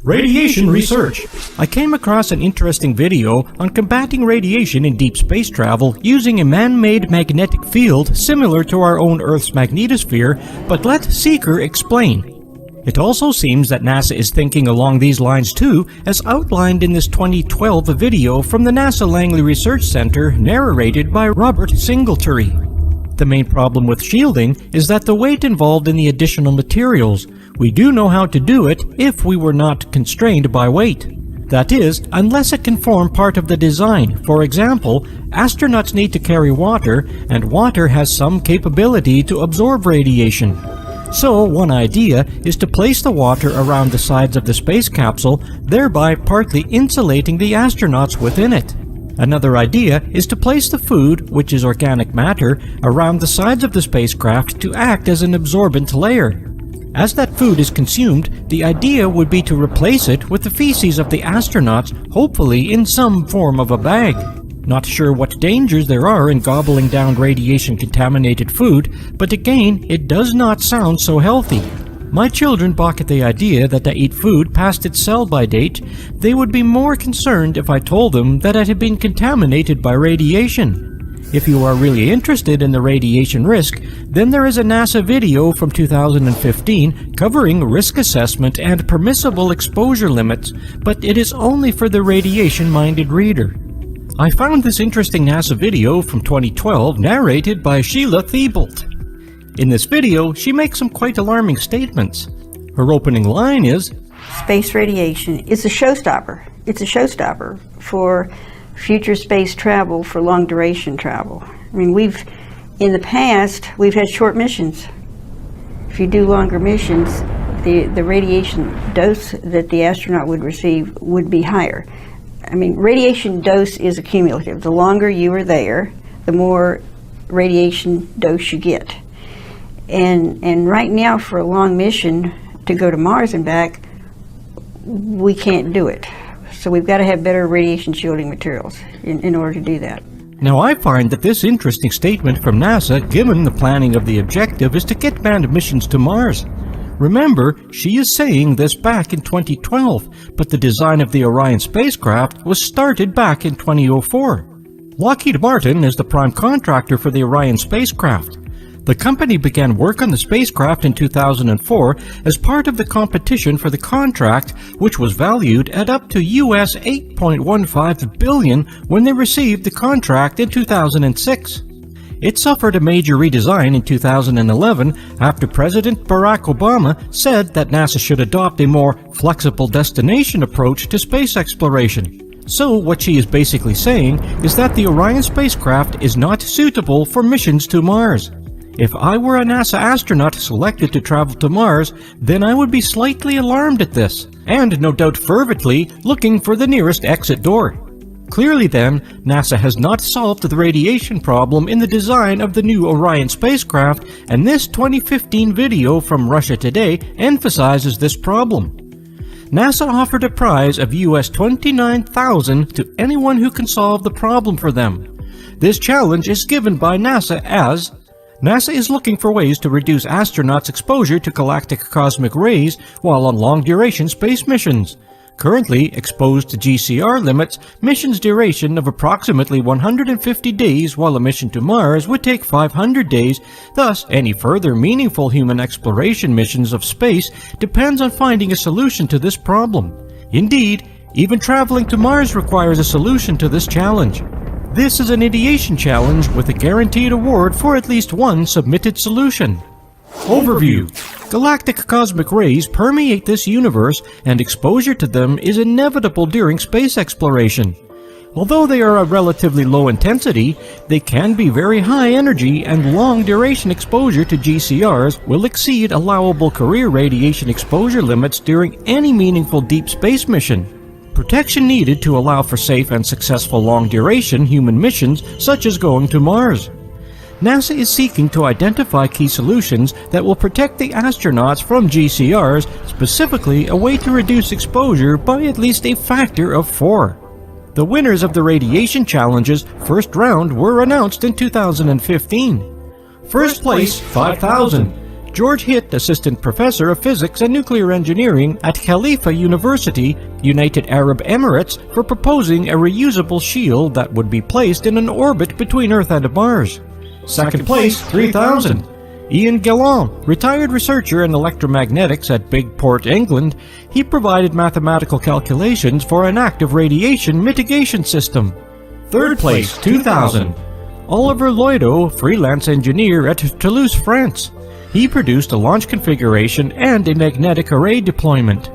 Radiation research. I came across an interesting video on combating radiation in deep space travel using a man-made magnetic field similar to our own Earth's magnetosphere, but let Seeker explain. It also seems that NASA is thinking along these lines too, as outlined in this 2012 video from the NASA Langley Research Center narrated by Robert Singletary. The main problem with shielding is that the weight involved in the additional materials. We do know how to do it if we were not constrained by weight. That is, unless it can form part of the design. For example, astronauts need to carry water, and water has some capability to absorb radiation. So, one idea is to place the water around the sides of the space capsule, thereby partly insulating the astronauts within it. Another idea is to place the food, which is organic matter, around the sides of the spacecraft to act as an absorbent layer. As that food is consumed, the idea would be to replace it with the feces of the astronauts, hopefully in some form of a bag. Not sure what dangers there are in gobbling down radiation-contaminated food, but again, it does not sound so healthy. My children balk at the idea that to eat food past its sell-by date. They would be more concerned if I told them that it had been contaminated by radiation. If you are really interested in the radiation risk, then there is a NASA video from 2015 covering risk assessment and permissible exposure limits, but it is only for the radiation-minded reader. I found this interesting NASA video from 2012 narrated by Sheila Thibault. In this video, she makes some quite alarming statements. Her opening line is, "Space radiation is a showstopper. It's a showstopper for future space travel, for long duration travel. I mean, in the past, we've had short missions. If you do longer missions, the radiation dose that the astronaut would receive would be higher. I mean, radiation dose is accumulative. The longer you are there, the more radiation dose you get. And right now, for a long mission to go to Mars and back, we can't do it. So we've got to have better radiation shielding materials in order to do that." Now I find that this interesting statement from NASA, given the planning of the objective, is to get manned missions to Mars. Remember, she is saying this back in 2012, but the design of the Orion spacecraft was started back in 2004. Lockheed Martin is the prime contractor for the Orion spacecraft. The company began work on the spacecraft in 2004 as part of the competition for the contract, which was valued at up to US $8.15 billion when they received the contract in 2006. It suffered a major redesign in 2011 after President Barack Obama said that NASA should adopt a more flexible destination approach to space exploration. So what she is basically saying is that the Orion spacecraft is not suitable for missions to Mars. If I were a NASA astronaut selected to travel to Mars, then I would be slightly alarmed at this, and no doubt fervently looking for the nearest exit door. Clearly then, NASA has not solved the radiation problem in the design of the new Orion spacecraft, and this 2015 video from Russia Today emphasizes this problem. NASA offered a prize of US $29,000 to anyone who can solve the problem for them. This challenge is given by NASA as NASA is looking for ways to reduce astronauts' exposure to galactic cosmic rays while on long-duration space missions. Currently exposed to GCR limits, missions duration of approximately 150 days, while a mission to Mars would take 500 days. Thus, any further meaningful human exploration missions of space depends on finding a solution to this problem. Indeed, even traveling to Mars requires a solution to this challenge. This is an ideation challenge with a guaranteed award for at least one submitted solution. Overview. Galactic cosmic rays permeate this universe, and exposure to them is inevitable during space exploration. Although they are a relatively low intensity, they can be very high energy, and long duration exposure to GCRs will exceed allowable career radiation exposure limits during any meaningful deep space mission. Protection needed to allow for safe and successful long-duration human missions, such as going to Mars. NASA is seeking to identify key solutions that will protect the astronauts from GCRs, specifically a way to reduce exposure by at least a factor of 4. The winners of the Radiation Challenge's first round were announced in 2015. First place, $5,000. George Hitt, Assistant Professor of Physics and Nuclear Engineering at Khalifa University, United Arab Emirates, for proposing a reusable shield that would be placed in an orbit between Earth and Mars. Second place, 3000. Ian Gallant, retired researcher in electromagnetics at Bigport, England, he provided mathematical calculations for an active radiation mitigation system. Third place, 2000. Oliver Loideau, freelance engineer at Toulouse, France. He produced a launch configuration and a magnetic array deployment.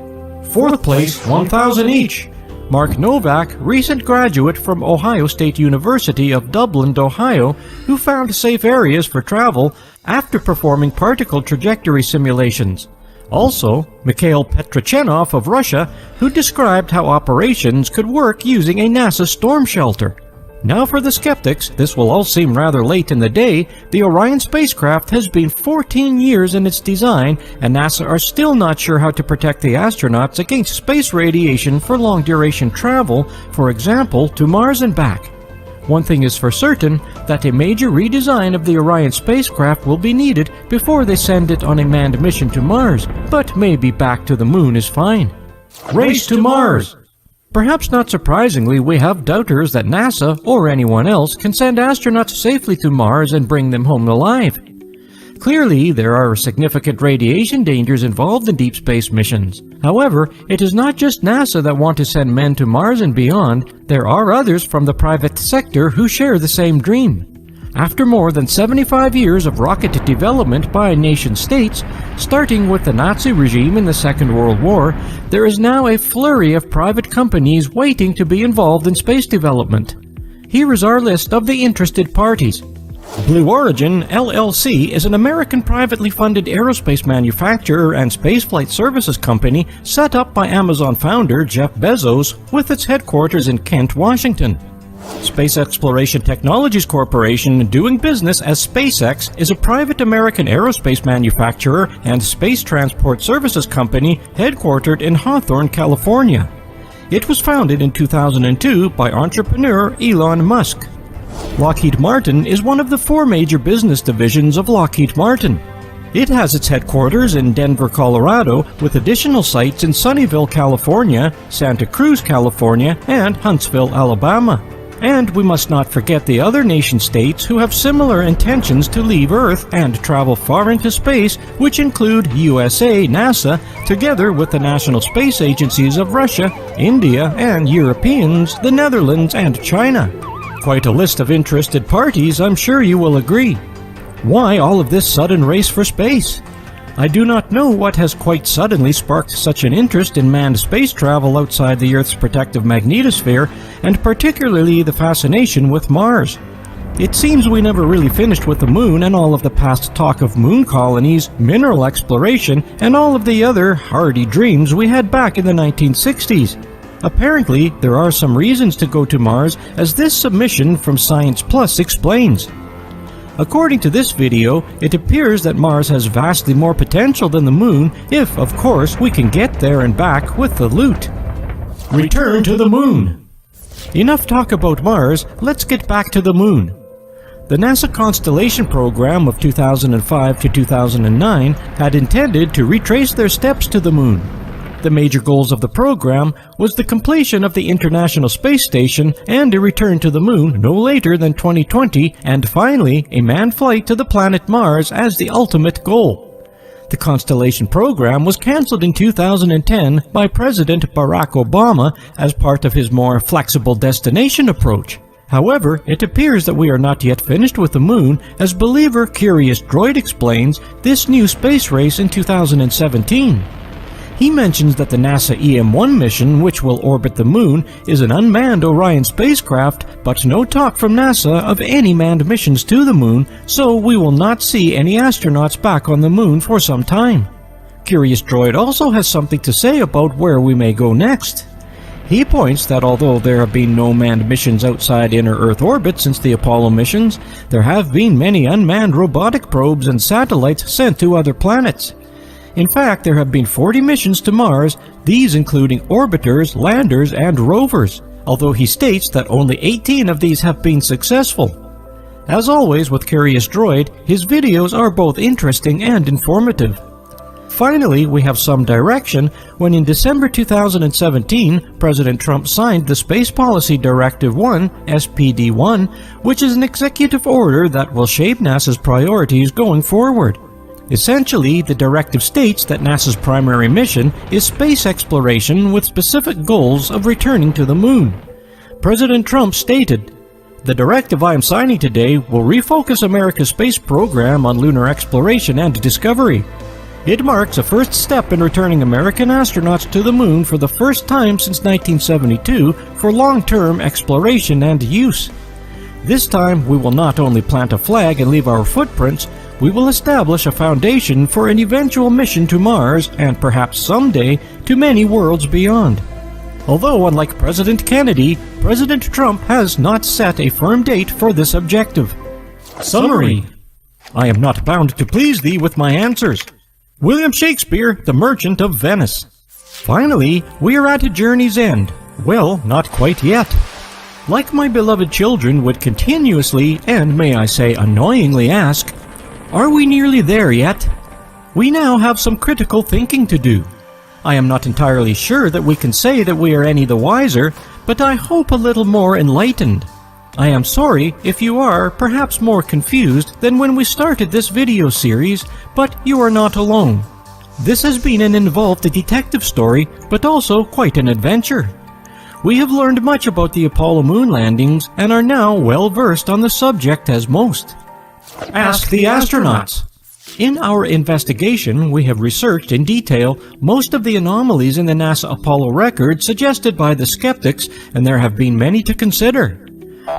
Fourth place, 1,000 each. Mark Novak, recent graduate from Ohio State University of Dublin, Ohio, who found safe areas for travel after performing particle trajectory simulations. Also, Mikhail Petrochenov of Russia, who described how operations could work using a NASA storm shelter. Now for the skeptics, this will all seem rather late in the day. The Orion spacecraft has been 14 years in its design, and NASA are still not sure how to protect the astronauts against space radiation for long-duration travel, for example, to Mars and back. One thing is for certain, that a major redesign of the Orion spacecraft will be needed before they send it on a manned mission to Mars, but maybe back to the Moon is fine. Race to Mars! Perhaps not surprisingly, we have doubters that NASA or anyone else can send astronauts safely to Mars and bring them home alive. Clearly, there are significant radiation dangers involved in deep space missions. However, it is not just NASA that want to send men to Mars and beyond. There are others from the private sector who share the same dream. After more than 75 years of rocket development by nation-states, starting with the Nazi regime in the Second World War, there is now a flurry of private companies waiting to be involved in space development. Here is our list of the interested parties. Blue Origin, LLC is an American privately funded aerospace manufacturer and spaceflight services company set up by Amazon founder Jeff Bezos with its headquarters in Kent, Washington. Space Exploration Technologies Corporation, doing business as SpaceX, is a private American aerospace manufacturer and space transport services company headquartered in Hawthorne, California. It was founded in 2002 by entrepreneur Elon Musk. Lockheed Martin is one of the 4 major business divisions of Lockheed Martin. It has its headquarters in Denver, Colorado, with additional sites in Sunnyvale, California, Santa Cruz, California, and Huntsville, Alabama. And we must not forget the other nation-states who have similar intentions to leave Earth and travel far into space, which include USA, NASA, together with the national space agencies of Russia, India, and Europeans, the Netherlands, and China. Quite a list of interested parties, I'm sure you will agree. Why all of this sudden race for space? I do not know what has quite suddenly sparked such an interest in manned space travel outside the Earth's protective magnetosphere, and particularly the fascination with Mars. It seems we never really finished with the Moon and all of the past talk of moon colonies, mineral exploration, and all of the other hardy dreams we had back in the 1960s. Apparently, there are some reasons to go to Mars, as this submission from Science Plus explains. According to this video, it appears that Mars has vastly more potential than the Moon if, of course, we can get there and back with the loot. Return to the Moon. Enough talk about Mars, let's get back to the Moon. The NASA Constellation program of 2005 to 2009 had intended to retrace their steps to the Moon. The major goals of the program was the completion of the International Space Station and a return to the Moon no later than 2020, and finally a manned flight to the planet Mars as the ultimate goal. The Constellation program was cancelled in 2010 by President Barack Obama as part of his more flexible destination approach. However, it appears that we are not yet finished with the Moon, as believer Curious Droid explains this new space race in 2017. He mentions that the NASA EM-1 mission, which will orbit the Moon, is an unmanned Orion spacecraft, but no talk from NASA of any manned missions to the Moon, so we will not see any astronauts back on the Moon for some time. Curious Droid also has something to say about where we may go next. He points that although there have been no manned missions outside inner Earth orbit since the Apollo missions, there have been many unmanned robotic probes and satellites sent to other planets. In fact, there have been 40 missions to Mars, these including orbiters, landers, and rovers, although he states that only 18 of these have been successful. As always with Curious Droid, his videos are both interesting and informative. Finally, we have some direction when in December 2017, President Trump signed the Space Policy Directive 1, SPD-1, which is an executive order that will shape NASA's priorities going forward. Essentially, the directive states that NASA's primary mission is space exploration with specific goals of returning to the Moon. President Trump stated, "The directive I am signing today will refocus America's space program on lunar exploration and discovery. It marks a first step in returning American astronauts to the Moon for the first time since 1972 for long-term exploration and use. This time, we will not only plant a flag and leave our footprints, we will establish a foundation for an eventual mission to Mars and perhaps someday to many worlds beyond." Although, unlike President Kennedy, President Trump has not set a firm date for this objective. Summary: I am not bound to please thee with my answers. William Shakespeare, The Merchant of Venice. Finally, we are at a journey's end. Well, not quite yet. Like my beloved children would continuously, and may I say annoyingly ask, are we nearly there yet? We now have some critical thinking to do. I am not entirely sure that we can say that we are any the wiser, but I hope a little more enlightened. I am sorry if you are perhaps more confused than when we started this video series, but you are not alone. This has been an involved detective story, but also quite an adventure. We have learned much about the Apollo moon landings and are now well versed on the subject as most. Ask the astronauts. In our investigation, we have researched in detail most of the anomalies in the NASA Apollo record suggested by the skeptics, and there have been many to consider.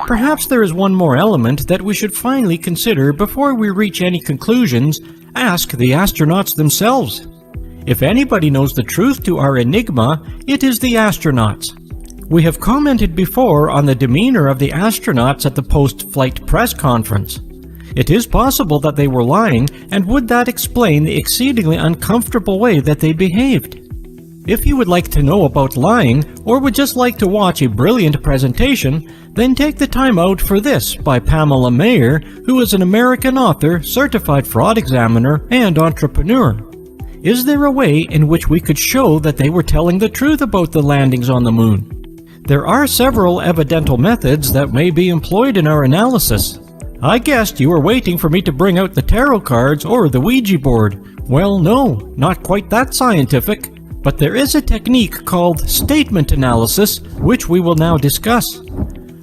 Perhaps there is one more element that we should finally consider before we reach any conclusions. Ask the astronauts themselves. If anybody knows the truth to our enigma, it is the astronauts. We have commented before on the demeanor of the astronauts at the post-flight press conference. It is possible that they were lying, and would that explain the exceedingly uncomfortable way that they behaved? If you would like to know about lying, or would just like to watch a brilliant presentation, then take the time out for this by Pamela Mayer, who is an American author, certified fraud examiner, and entrepreneur. Is there a way in which we could show that they were telling the truth about the landings on the Moon? There are several evidential methods that may be employed in our analysis. I guessed you were waiting for me to bring out the tarot cards or the Ouija board. Well, no, not quite that scientific. But there is a technique called statement analysis, which we will now discuss.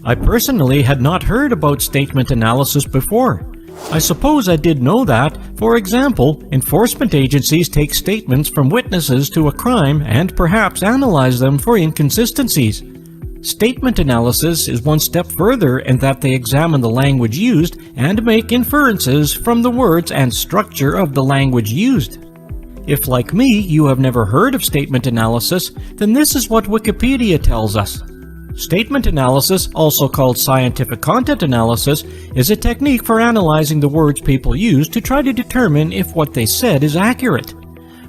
I personally had not heard about statement analysis before. I suppose I did know that. For example, enforcement agencies take statements from witnesses to a crime and perhaps analyze them for inconsistencies. Statement analysis is one step further in that they examine the language used and make inferences from the words and structure of the language used. If, like me, you have never heard of statement analysis, then this is what Wikipedia tells us. Statement analysis, also called scientific content analysis, is a technique for analyzing the words people use to try to determine if what they said is accurate.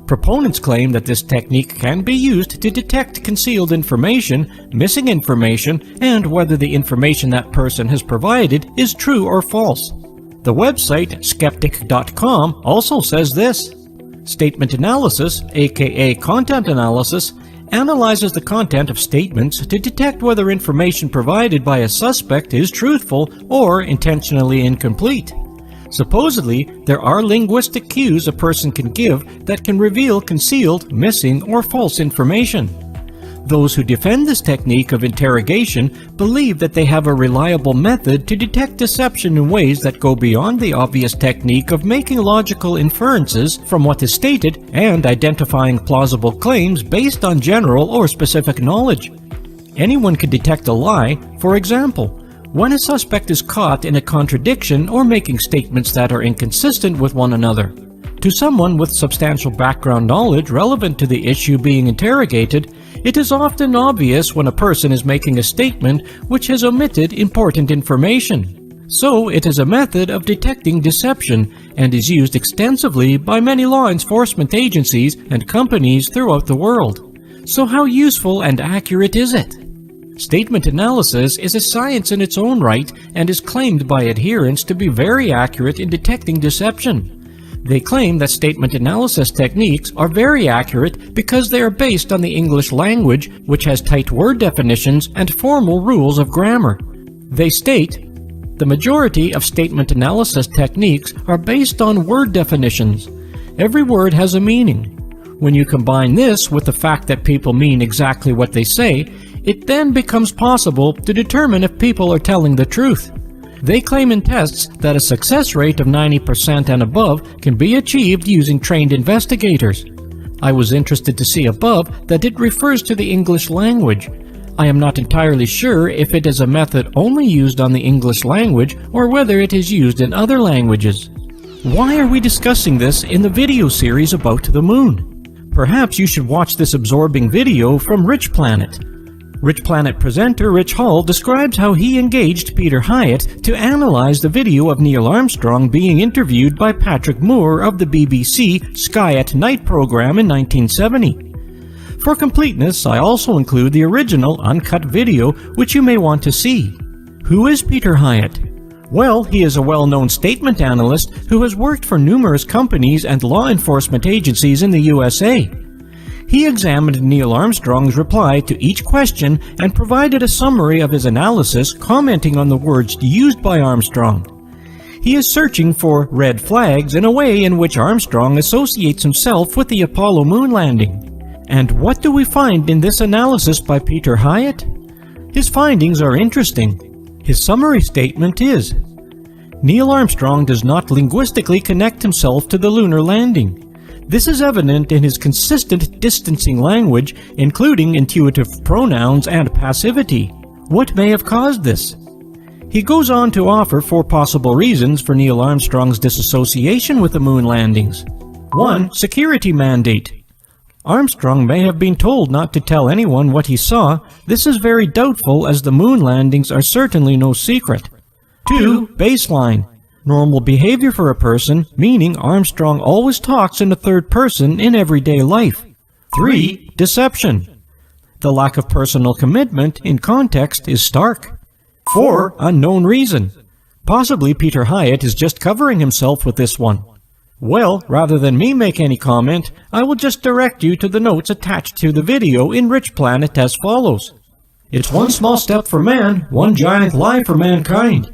Proponents claim that this technique can be used to detect concealed information, missing information, and whether the information that person has provided is true or false. The website skeptic.com also says this. Statement analysis, aka content analysis, analyzes the content of statements to detect whether information provided by a suspect is truthful or intentionally incomplete. Supposedly, there are linguistic cues a person can give that can reveal concealed, missing, or false information. Those who defend this technique of interrogation believe that they have a reliable method to detect deception in ways that go beyond the obvious technique of making logical inferences from what is stated and identifying plausible claims based on general or specific knowledge. Anyone can detect a lie, for example, when a suspect is caught in a contradiction or making statements that are inconsistent with one another. To someone with substantial background knowledge relevant to the issue being interrogated, it is often obvious when a person is making a statement which has omitted important information. So it is a method of detecting deception and is used extensively by many law enforcement agencies and companies throughout the world. So how useful and accurate is it? Statement analysis is a science in its own right and is claimed by adherents to be very accurate in detecting deception. They claim that statement analysis techniques are very accurate because they are based on the English language, which has tight word definitions and formal rules of grammar. They state, the majority of statement analysis techniques are based on word definitions. Every word has a meaning. When you combine this with the fact that people mean exactly what they say, it then becomes possible to determine if people are telling the truth. They claim in tests that a success rate of 90% and above can be achieved using trained investigators. I was interested to see above that it refers to the English language. I am not entirely sure if it is a method only used on the English language or whether it is used in other languages. Why are we discussing this in the video series about the moon? Perhaps you should watch this absorbing video from Rich Planet. Rich Planet presenter Rich Hall describes how he engaged Peter Hyatt to analyze the video of Neil Armstrong being interviewed by Patrick Moore of the BBC Sky at Night program in 1970. For completeness, I also include the original uncut video, which you may want to see. Who is Peter Hyatt? Well, he is a well-known statement analyst who has worked for numerous companies and law enforcement agencies in the USA. He examined Neil Armstrong's reply to each question and provided a summary of his analysis, commenting on the words used by Armstrong. He is searching for red flags in a way in which Armstrong associates himself with the Apollo moon landing. And what do we find in this analysis by Peter Hyatt? His findings are interesting. His summary statement is, Neil Armstrong does not linguistically connect himself to the lunar landing. This is evident in his consistent distancing language, including intuitive pronouns and passivity. What may have caused this? He goes on to offer 4 possible reasons for Neil Armstrong's disassociation with the moon landings. 1. Security mandate. Armstrong may have been told not to tell anyone what he saw. This is very doubtful as the moon landings are certainly no secret. 2. Baseline. Normal behavior for a person, meaning Armstrong always talks in the third person in everyday life. 3. Deception. The lack of personal commitment in context is stark. 4. Unknown reason. Possibly Peter Hyatt is just covering himself with this one. Well, rather than me make any comment, I will just direct you to the notes attached to the video in Rich Planet as follows. It's one small step for man, one giant lie for mankind.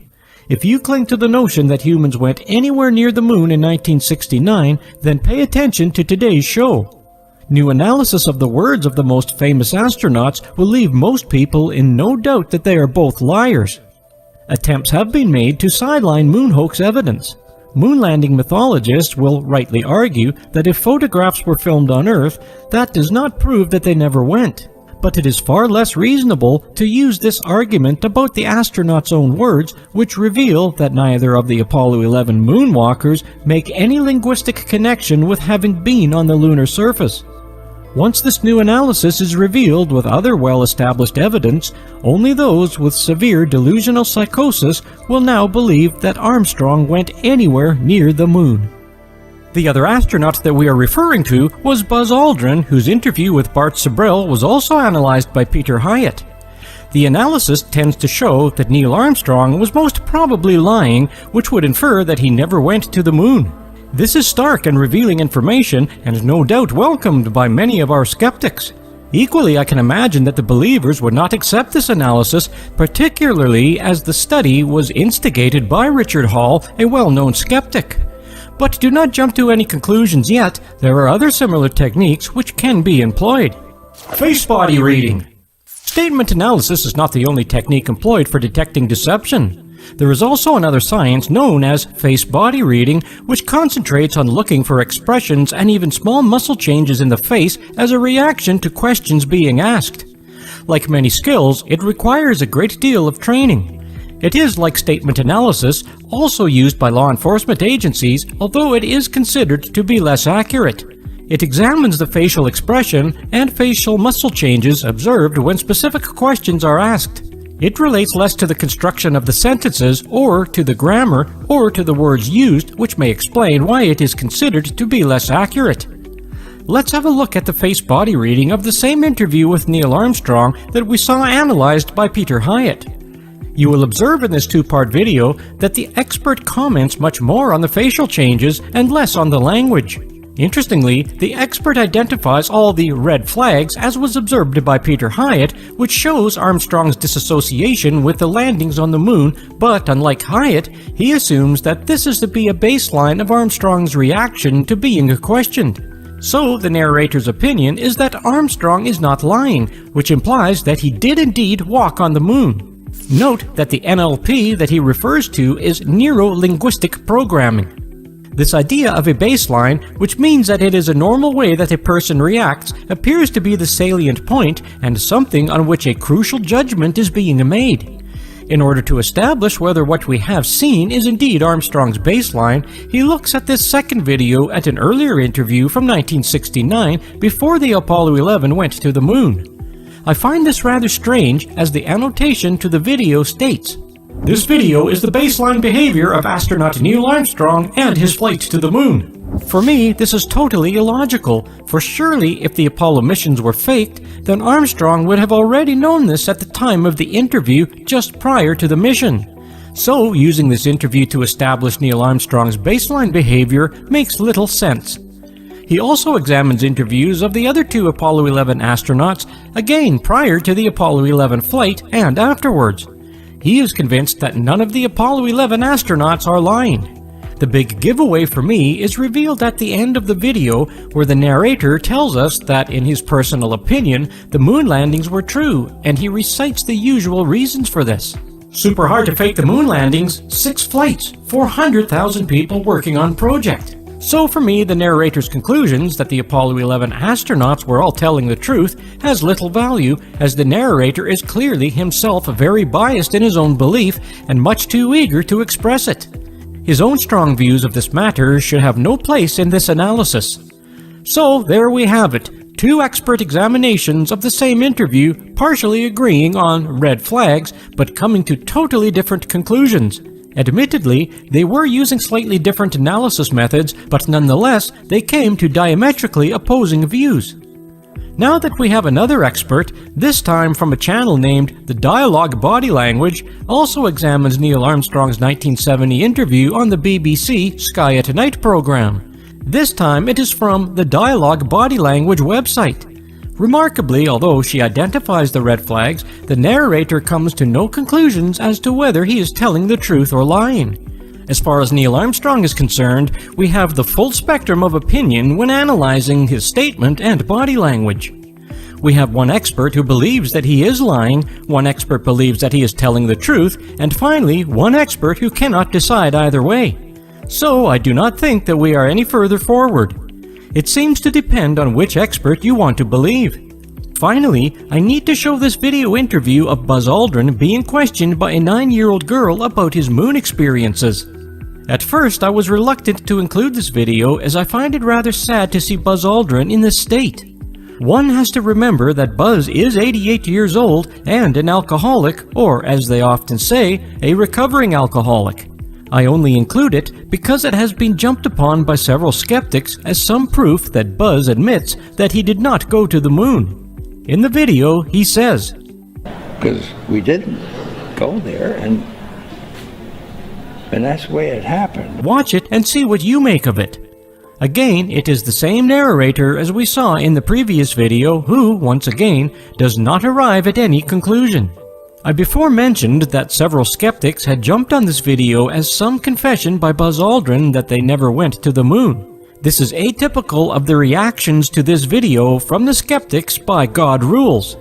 If you cling to the notion that humans went anywhere near the moon in 1969, then pay attention to today's show. New analysis of the words of the most famous astronauts will leave most people in no doubt that they are both liars. Attempts have been made to sideline moon hoax evidence. Moon landing mythologists will rightly argue that if photographs were filmed on Earth, that does not prove that they never went. But it is far less reasonable to use this argument about the astronauts' own words, which reveal that neither of the Apollo 11 moonwalkers make any linguistic connection with having been on the lunar surface. Once this new analysis is revealed with other well-established evidence, only those with severe delusional psychosis will now believe that Armstrong went anywhere near the moon. The other astronaut that we are referring to was Buzz Aldrin, whose interview with Bart Sibrel was also analyzed by Peter Hyatt. The analysis tends to show that Neil Armstrong was most probably lying, which would infer that he never went to the moon. This is stark and revealing information, and no doubt welcomed by many of our skeptics. Equally, I can imagine that the believers would not accept this analysis, particularly as the study was instigated by Richard Hall, a well-known skeptic. But do not jump to any conclusions yet. There are other similar techniques which can be employed. Face body reading. Statement analysis is not the only technique employed for detecting deception. There is also another science known as face body reading, which concentrates on looking for expressions and even small muscle changes in the face as a reaction to questions being asked. Like many skills, it requires a great deal of training. It is, like statement analysis, also used by law enforcement agencies, although it is considered to be less accurate. It examines the facial expression and facial muscle changes observed when specific questions are asked. It relates less to the construction of the sentences, or to the grammar, or to the words used, which may explain why it is considered to be less accurate. let's have a look at the face-body reading of the same interview with Neil Armstrong that we saw analyzed by Peter Hyatt. You will observe in this two-part video that the expert comments much more on the facial changes and less on the language. Interestingly, the expert identifies all the red flags as was observed by Peter Hyatt, which shows Armstrong's disassociation with the landings on the moon, but unlike Hyatt, he assumes that this is to be a baseline of Armstrong's reaction to being questioned. So the narrator's opinion is that Armstrong is not lying, which implies that he did indeed walk on the moon. Note that the NLP that he refers to is neuro-linguistic programming. This idea of a baseline, which means that it is a normal way that a person reacts, appears to be the salient point and something on which a crucial judgment is being made. In order to establish whether what we have seen is indeed Armstrong's baseline, he looks at this second video at an earlier interview from 1969 before the Apollo 11 went to the moon. I find this rather strange as the annotation to the video states, "This video is the baseline behavior of astronaut Neil Armstrong and his flight to the moon." For me, this is totally illogical, for surely if the Apollo missions were faked, then Armstrong would have already known this at the time of the interview just prior to the mission. So, using this interview to establish Neil Armstrong's baseline behavior makes little sense. He also examines interviews of the other two Apollo 11 astronauts, again prior to the Apollo 11 flight and afterwards. He is convinced that none of the Apollo 11 astronauts are lying. The big giveaway for me is revealed at the end of the video, where the narrator tells us that in his personal opinion, the moon landings were true, and he recites the usual reasons for this. Super hard to fake the moon landings, 6 flights, 400,000 people working on project. So for me, the narrator's conclusions that the Apollo 11 astronauts were all telling the truth has little value, as the narrator is clearly himself very biased in his own belief and much too eager to express it. His own strong views of this matter should have no place in this analysis. So there we have it, 2 expert examinations of the same interview, partially agreeing on red flags, but coming to totally different conclusions. Admittedly, they were using slightly different analysis methods, but nonetheless, they came to diametrically opposing views. Now that we have another expert, this time from a channel named The Dialogue Body Language, also examines Neil Armstrong's 1970 interview on the BBC Sky at Night program. This time it is from the Dialogue Body Language website. Remarkably, although she identifies the red flags, the narrator comes to no conclusions as to whether he is telling the truth or lying. As far as Neil Armstrong is concerned, we have the full spectrum of opinion when analyzing his statement and body language. We have one expert who believes that he is lying, one expert believes that he is telling the truth, and finally, one expert who cannot decide either way. So I do not think that we are any further forward. It seems to depend on which expert you want to believe. Finally, I need to show this video interview of Buzz Aldrin being questioned by a 9-year-old girl about his moon experiences. At first, I was reluctant to include this video as I find it rather sad to see Buzz Aldrin in this state. One has to remember that Buzz is 88 years old and an alcoholic, or as they often say, a recovering alcoholic. I only include it because it has been jumped upon by several skeptics as some proof that Buzz admits that he did not go to the moon. In the video, he says, "Because we didn't go there, and that's the way it happened." Watch it and see what you make of it. Again, it is the same narrator as we saw in the previous video who, once again, does not arrive at any conclusion. I before mentioned that several skeptics had jumped on this video as some confession by Buzz Aldrin that they never went to the moon. This is atypical of the reactions to this video from the skeptics by God rules.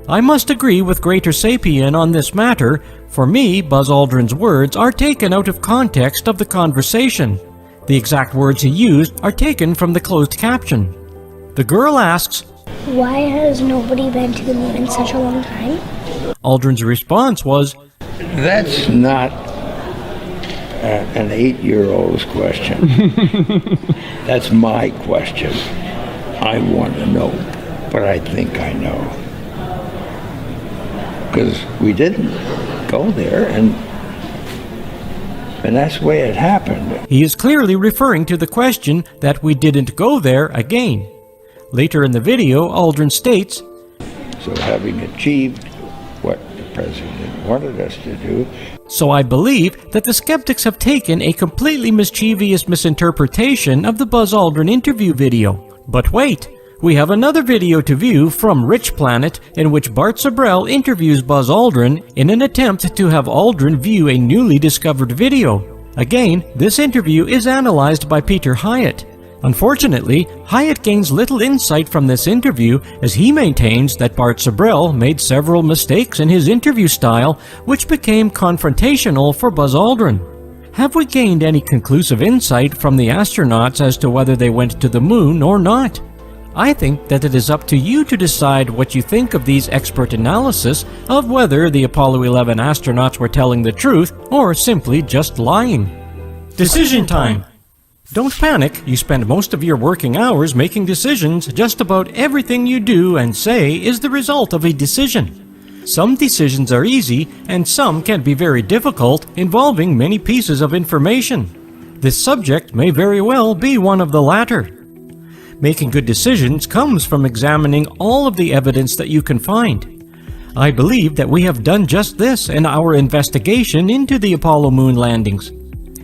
I must agree with Greater Sapien on this matter. For me, Buzz Aldrin's words are taken out of context of the conversation. The exact words he used are taken from the closed caption. The girl asks, "Why has nobody been to the moon in such a long time?" Aldrin's response was, That's not an 8-year-old's question. That's my question. I want to know, but I think I know. Because we didn't go there, and that's the way it happened. He is clearly referring to the question that we didn't go there again. Later in the video, Aldrin states, So having achieved what the president wanted us to do, "So I believe that the skeptics have taken a completely mischievous misinterpretation of the Buzz Aldrin interview video. But wait, we have another video to view from Rich Planet in which Bart Sibrel interviews Buzz Aldrin in an attempt to have Aldrin view a newly discovered video. Again, this interview is analyzed by Peter Hyatt. Unfortunately, Hyatt gains little insight from this interview as he maintains that Bart Sibrel made several mistakes in his interview style which became confrontational for Buzz Aldrin. Have we gained any conclusive insight from the astronauts as to whether they went to the moon or not? I think that it is up to you to decide what you think of these expert analysis of whether the Apollo 11 astronauts were telling the truth or simply just lying. Decision time! Don't panic, you spend most of your working hours making decisions. Just about everything you do and say is the result of a decision. Some decisions are easy and some can be very difficult, involving many pieces of information. This subject may very well be one of the latter. Making good decisions comes from examining all of the evidence that you can find. I believe that we have done just this in our investigation into the Apollo moon landings.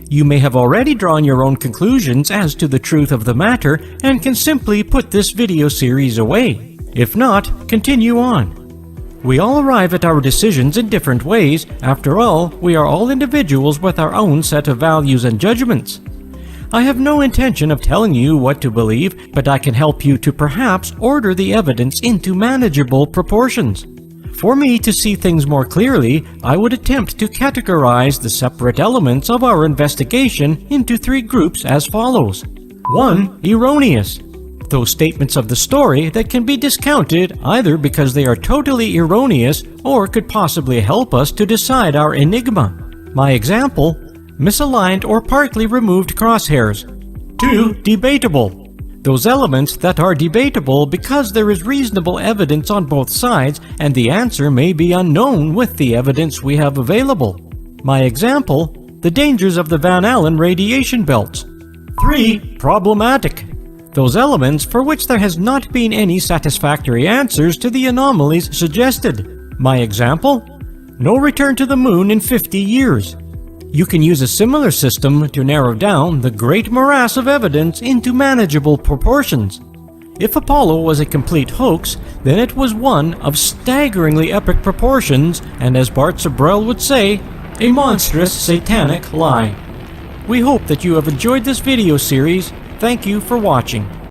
You may have already drawn your own conclusions as to the truth of the matter and can simply put this video series away. If not, continue on. We all arrive at our decisions in different ways. After all, we are all individuals with our own set of values and judgments. I have no intention of telling you what to believe, but I can help you to perhaps order the evidence into manageable proportions. For me to see things more clearly, I would attempt to categorize the separate elements of our investigation into 3 groups as follows. 1. Erroneous. Those statements of the story that can be discounted either because they are totally erroneous or could possibly help us to decide our enigma. My example, misaligned or partly removed crosshairs. 2. Debatable. Those elements that are debatable because there is reasonable evidence on both sides and the answer may be unknown with the evidence we have available. My example, the dangers of the Van Allen radiation belts. 3. Problematic. Those elements for which there has not been any satisfactory answers to the anomalies suggested. My example, no return to the moon in 50 years. You can use a similar system to narrow down the great morass of evidence into manageable proportions. If Apollo was a complete hoax, then it was one of staggeringly epic proportions and, as Bart Sibrel would say, a monstrous satanic lie. We hope that you have enjoyed this video series. Thank you for watching.